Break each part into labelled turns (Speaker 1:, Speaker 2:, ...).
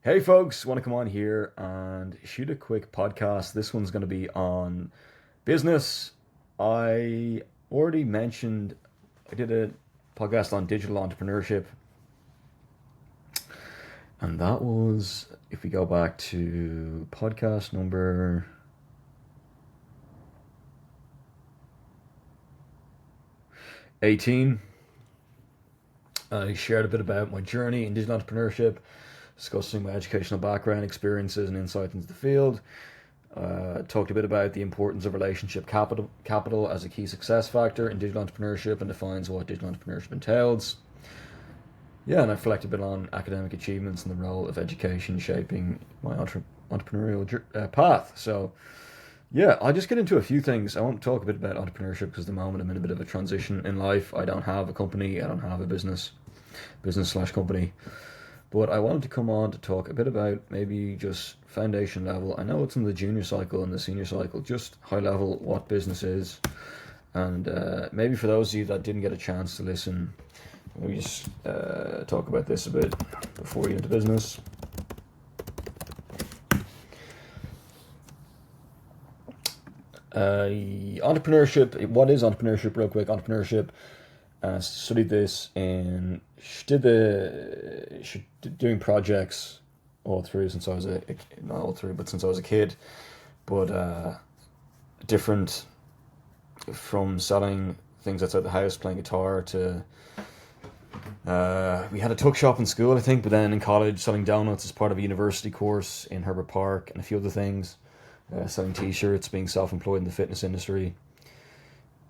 Speaker 1: Hey folks, want to come on here and shoot a quick podcast. This one's going to be on business. I already mentioned I did a podcast on digital entrepreneurship, and that was, if we go back to podcast number 18, I shared a bit about my journey in digital entrepreneurship, discussing my educational background, experiences, and insight into the field. Talked a bit about the importance of relationship capital as a key success factor in digital entrepreneurship and defines what digital entrepreneurship entails. Yeah, and I reflected a bit on academic achievements and the role of education shaping my entrepreneurial path. So, yeah, I'll just get into a few things. I want to talk a bit about entrepreneurship because at the moment I'm in a bit of a transition in life. I don't have a company, I don't have a business slash company. But I wanted to come on to talk a bit about maybe just foundation level. I know it's in the junior cycle and the senior cycle, just high level what business is. And maybe for those of you that didn't get a chance to listen, maybe just talk about this a bit before you get into business. Entrepreneurship, what is entrepreneurship real quick? Entrepreneurship, studied this in, doing projects all through since I was not all through, but since I was a kid, but different from selling things outside the house, playing guitar, to we had a tuck shop in school, I think, but then in college selling donuts as part of a university course in Herbert Park and a few other things, selling t-shirts, being self-employed in the fitness industry,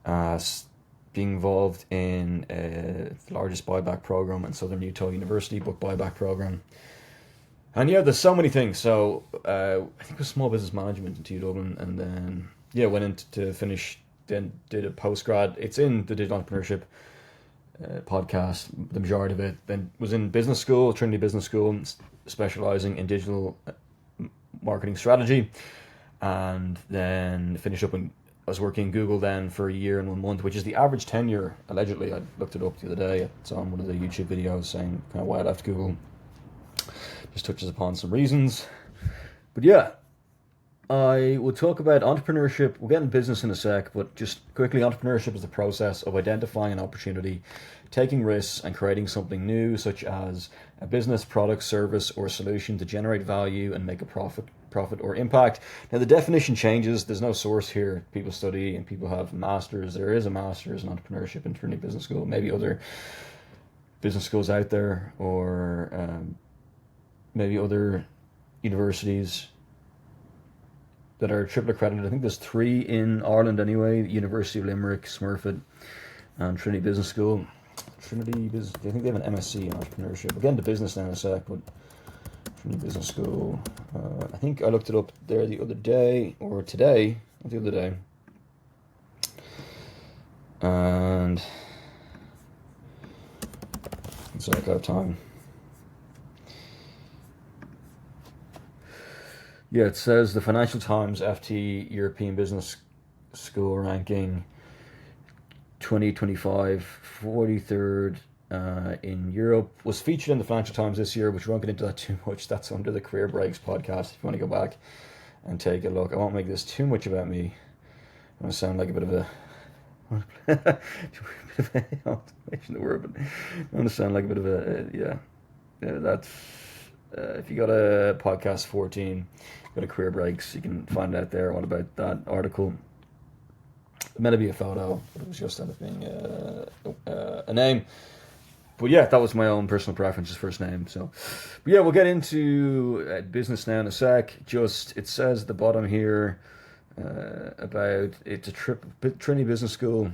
Speaker 1: being involved in the largest buyback program in Southern Utah University, book buyback program. And yeah, there's so many things. So I think it was small business management in TU Dublin, and then went in to finish, then did a postgrad. It's in the digital entrepreneurship podcast, the majority of it. Then was in business school, Trinity Business School, specializing in digital marketing strategy, and then finished up in, I was working in Google then for a year and 1 month, which is the average tenure, allegedly. I looked it up the other day. It's on one of the YouTube videos saying kind of why I left Google. Just touches upon some reasons. But yeah, I will talk about entrepreneurship. We'll get in business in a sec, but just quickly, entrepreneurship is the process of identifying an opportunity, taking risks, and creating something new, such as a business, product, service, or solution to generate value and make a profit or impact. Now, the definition changes. There's no source here. People study and people have masters. There is a master's in entrepreneurship in Trinity Business School, maybe other business schools out there, or maybe other universities that are triple accredited. I think there's 3 in Ireland anyway: University of Limerick, Smurfit, and Trinity Business School. Trinity Business, I think they have an MSc in entrepreneurship. We'll get into business now in a sec, but Trinity Business School. I think I looked it up there the other day, or today, not the other day. And it's like I have time. Yeah, it says the Financial Times FT European Business School ranking 2025, 43rd in Europe, was featured in the Financial Times this year, which we won't get into that too much. That's under the Career Breaks podcast if you want to go back and take a look. I won't make this too much about me. I want to sound like a bit of a I don't mention the word, but I want to sound like a bit of a that's if you got a podcast 14, go to Career Breaks, you can find out there all about that article. It meant to be a photo, but it was just ended up being a name. But yeah, that was my own personal preference, his first name. So, but yeah, we'll get into business now in a sec. Just, it says at the bottom here about it's a Trinity Business School.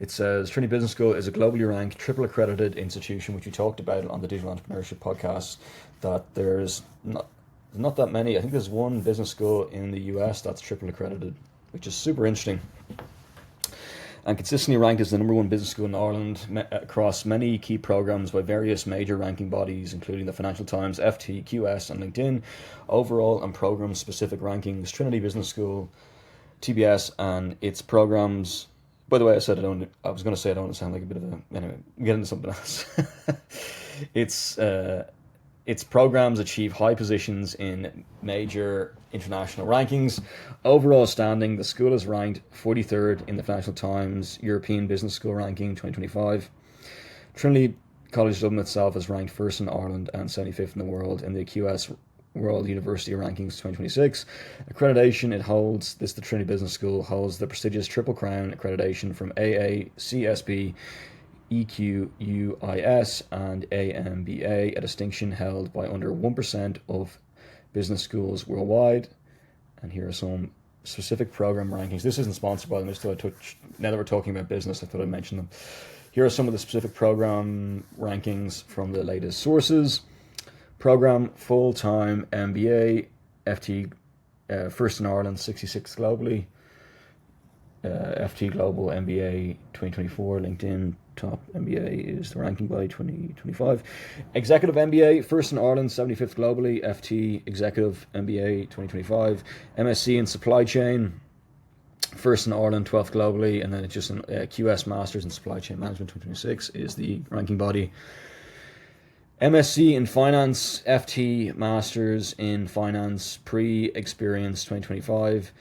Speaker 1: It says Trinity Business School is a globally ranked, triple accredited institution, which we talked about on the Digital Entrepreneurship podcast. That there's not that many. I think there's one business school in the US that's triple accredited, which is super interesting. And consistently ranked as the #1 business school in Ireland across many key programs by various major ranking bodies, including the Financial Times, FT, QS, and LinkedIn. Overall and program-specific rankings, Trinity Business School, TBS, and its programs. By the way, I was going to say I don't want to sound like a bit of a. Anyway, get into something else. It's its programs achieve high positions in major international rankings. Overall standing, the school is ranked 43rd in the Financial Times European Business School Ranking 2025. Trinity College Dublin itself is ranked 1st in Ireland and 75th in the world in the QS World University Rankings 2026. Accreditation it holds, the Trinity Business School holds the prestigious Triple Crown accreditation from AACSB, EQUIS and AMBA, a distinction held by under 1% of business schools worldwide. And here are some specific program rankings. This isn't sponsored by them, just thought now that we're talking about business, I thought I'd mention them. Here are some of the specific program rankings from the latest sources. Program full-time MBA, FT, first in Ireland, 66 globally. FT Global MBA 2024, LinkedIn top MBA is the ranking by 2025. Executive MBA, first in Ireland, 75th globally. FT Executive MBA 2025. MSc in Supply Chain, first in Ireland, 12th globally. And then it's just an QS Masters in Supply Chain Management 2026 is the ranking body. MSc in Finance, FT Masters in Finance Pre-Experience 2025.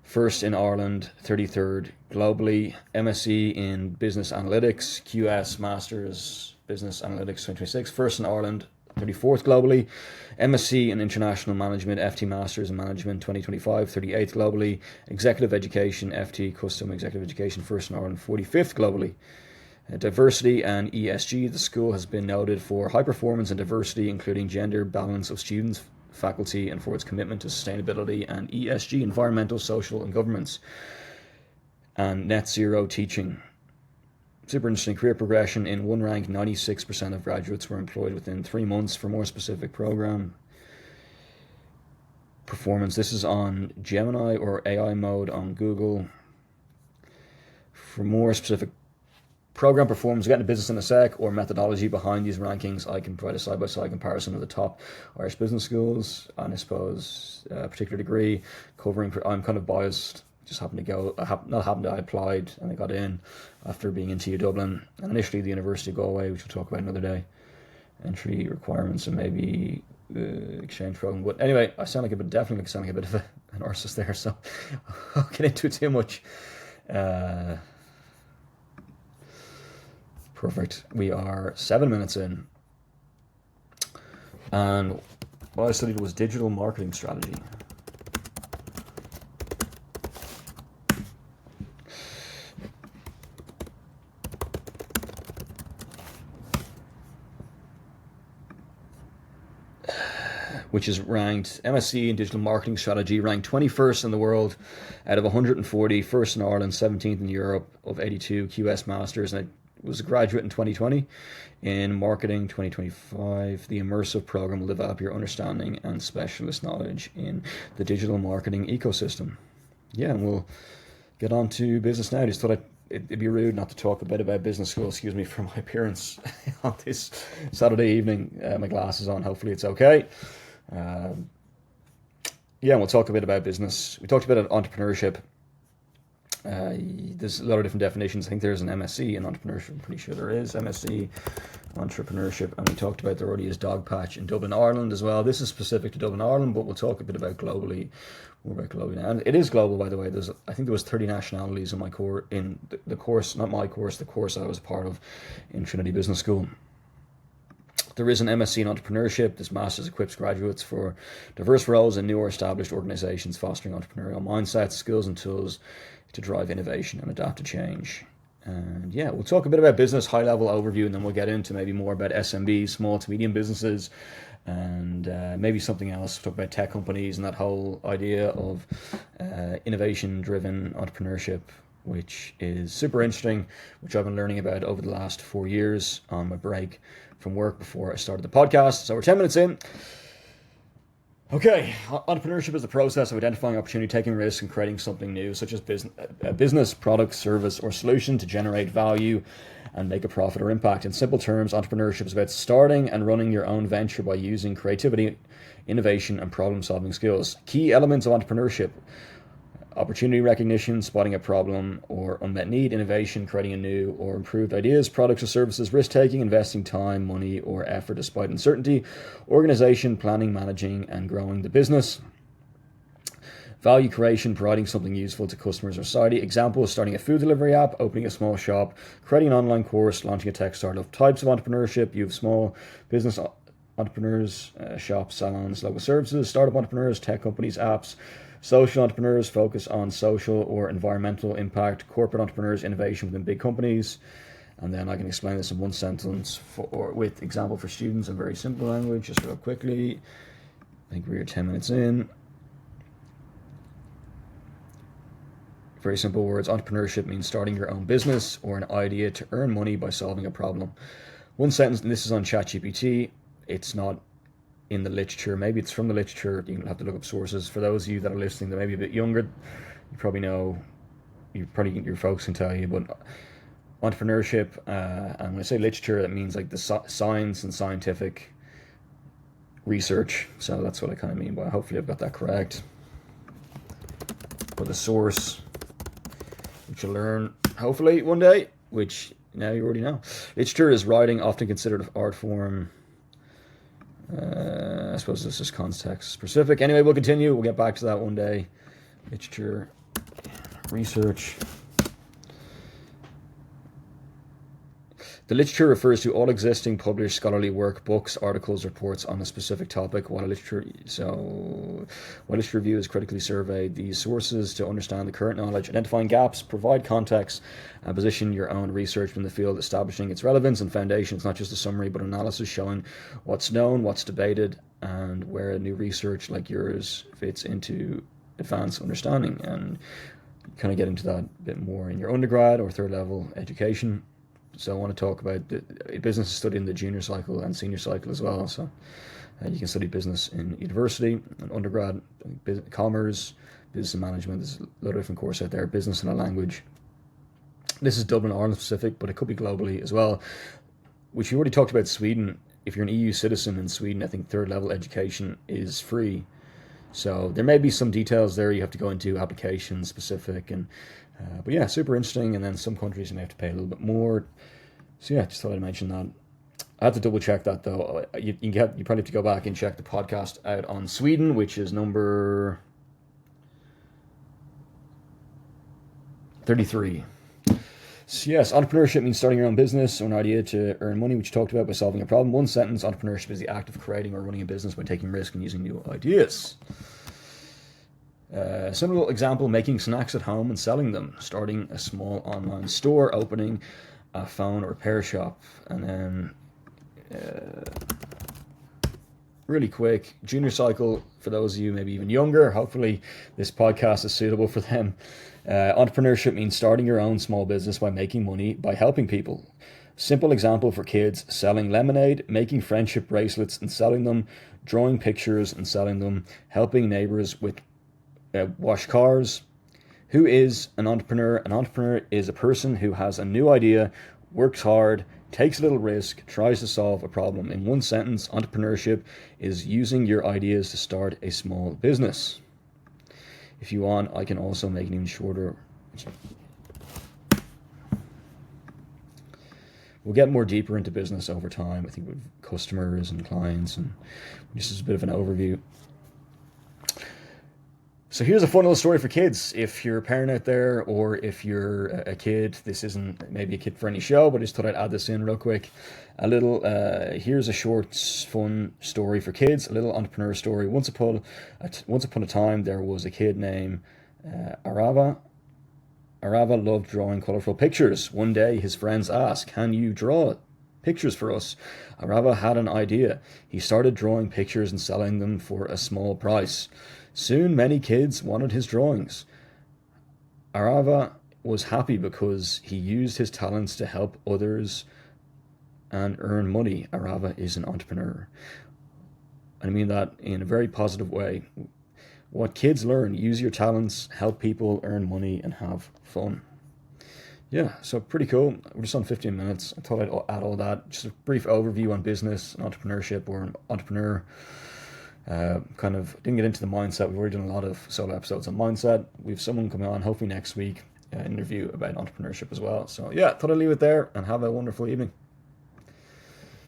Speaker 1: First in Ireland, 33rd globally. MSc in Business Analytics, QS Masters Business Analytics 2026. First in Ireland, 34th globally. MSc in International Management, FT Masters in Management 2025, 38th globally. Executive Education, FT Custom Executive Education, first in Ireland, 45th globally. Diversity and ESG, the school has been noted for high performance and diversity, including gender balance of students, faculty, and for its commitment to sustainability and ESG, environmental, social, and governance, and net zero teaching. Super interesting career progression. In one rank, 96% of graduates were employed within 3 months. For more specific program performance, this is on Gemini or AI mode on Google. For more specific program performance, we'll get into business in a sec, or methodology behind these rankings. I can provide a side-by-side comparison of the top Irish business schools, and I suppose a particular degree covering, I'm kind of biased, just happened to go, I applied and I got in after being in TU Dublin, and initially the University of Galway, which we'll talk about another day, entry requirements and maybe exchange program. But anyway, I sound like definitely sound like a bit of an narcissist there, so I'll get into it too much. Perfect. We are 7 minutes in. And what I studied was digital marketing strategy. Which is ranked, MSc in Digital Marketing Strategy, ranked 21st in the world out of 140, first in Ireland, 17th in Europe of 82 QS Masters, and it was a graduate in 2020. In Marketing 2025, the immersive program will develop your understanding and specialist knowledge in the digital marketing ecosystem. Yeah, and we'll get on to business now. Just thought it'd be rude not to talk a bit about business school. Excuse me for my appearance on this Saturday evening. My glasses on, hopefully it's okay. Yeah, we'll talk a bit about business. We talked about entrepreneurship. There's a lot of different definitions. I think there's an MSc in entrepreneurship. I'm pretty sure there is MSc entrepreneurship, and we talked about there already is Dogpatch in Dublin, Ireland as well. This is specific to Dublin, Ireland, but we'll talk a bit about more about globally now. And it is global, by the way. I think there was 30 nationalities in my course, in the course, not my course, the course I was a part of in Trinity Business School. There is an MSc in Entrepreneurship. This master's equips graduates for diverse roles in new or established organizations, fostering entrepreneurial mindsets, skills, and tools to drive innovation and adapt to change. And yeah, we'll talk a bit about business, high-level overview, and then we'll get into maybe more about SMBs, small to medium businesses, and maybe something else. We'll talk about tech companies and that whole idea of innovation-driven entrepreneurship, which is super interesting, which I've been learning about over the last 4 years on my break from work before I started the podcast. So we're 10 minutes in. Okay, entrepreneurship is the process of identifying opportunity, taking risks, and creating something new, such as a business, product, service, or solution to generate value and make a profit or impact. In simple terms, entrepreneurship is about starting and running your own venture by using creativity, innovation, and problem-solving skills. Key elements of entrepreneurship opportunity recognition, spotting a problem or unmet need, innovation, creating a new or improved ideas, products or services, risk-taking, investing time, money, or effort despite uncertainty, organization, planning, managing, and growing the business. Value creation, providing something useful to customers or society. Example, starting a food delivery app, opening a small shop, creating an online course, launching a tech startup. Types of entrepreneurship, you have small business entrepreneurs, shops, salons, local services, startup entrepreneurs, tech companies, apps. Social entrepreneurs focus on social or environmental impact. Corporate entrepreneurs, innovation within big companies. And then I can explain this in one sentence with example for students in very simple language, just real quickly. I think we're 10 minutes in. Very simple words. Entrepreneurship means starting your own business or an idea to earn money by solving a problem. One sentence, and this is on ChatGPT. It's not in the literature. Maybe it's from the literature. You have to look up sources. For those of you that are listening that may be a bit younger, you probably know, your folks can tell you, but entrepreneurship, and when I say literature, that means like the science and scientific research. So that's what I kind of mean by, hopefully I've got that correct. But the source, which you'll learn hopefully one day, which now you already know. Literature is writing, often considered an art form. I suppose this is context specific. Anyway, we'll continue. We'll get back to that one day. Literature, research. The literature refers to all existing published scholarly work, books, articles, reports on a specific topic. While a literature review is critically surveyed these sources to understand the current knowledge, identifying gaps, provide context, and position your own research in the field, establishing its relevance and foundation. It's not just a summary, but analysis showing what's known, what's debated, and where new research like yours fits into advanced understanding. And you kind of get into that a bit more in your undergrad or third level education. So I want to talk about business is studied in the junior cycle and senior cycle as well. So you can study business in university and undergrad, commerce, business and management. There's a lot of different courses out there, business in a language. This is Dublin, Ireland specific, but it could be globally as well, which we already talked about Sweden. If you're an EU citizen in Sweden, I think third level education is free. So there may be some details there you have to go into, application specific, and but yeah, super interesting. And then some countries you may have to pay a little bit more. So yeah, just thought I'd mention that. I have to double check that though. You probably have to go back and check the podcast out on Sweden, which is number 33. So yes, entrepreneurship means starting your own business or an idea to earn money, which you talked about, by solving a problem. One sentence, entrepreneurship is the act of creating or running a business by taking risk and using new ideas. Simple example, making snacks at home and selling them, starting a small online store, opening a phone or repair shop. And then really quick, junior cycle, for those of you maybe even younger, hopefully this podcast is suitable for them. Entrepreneurship means starting your own small business by making money by helping people. Simple example for kids, selling lemonade, making friendship bracelets and selling them, drawing pictures and selling them, helping neighbors with wash cars. Who is an entrepreneur? An entrepreneur is a person who has a new idea, works hard, takes a little risk, tries to solve a problem. In one sentence, entrepreneurship is using your ideas to start a small business. If you want, I can also make it even shorter. We'll get more deeper into business over time, I think, with customers and clients, and this is a bit of an overview. So here's a fun little story for kids. If you're a parent out there, or if you're a kid, this isn't maybe a kid-friendly show, but I just thought I'd add this in real quick. Here's a short, fun story for kids, a little entrepreneur story. Once upon a time, there was a kid named Arava. Arava loved drawing colorful pictures. One day, his friends asked, "Can you draw pictures for us?" Arava had an idea. He started drawing pictures and selling them for a small price. Soon, many kids wanted his drawings. Arava was happy because he used his talents to help others and earn money. Arava is an entrepreneur. I mean that in a very positive way. What kids learn, use your talents, help people, earn money, and have fun. Yeah, so pretty cool. We're just on 15 minutes. I thought I'd add all that. Just a brief overview on business and entrepreneurship, or an entrepreneur. Kind of didn't get into the mindset. We've already done a lot of solo episodes on mindset. We have someone coming on hopefully next week, interview about entrepreneurship as well. So yeah, thought I'd leave it there and have a wonderful evening.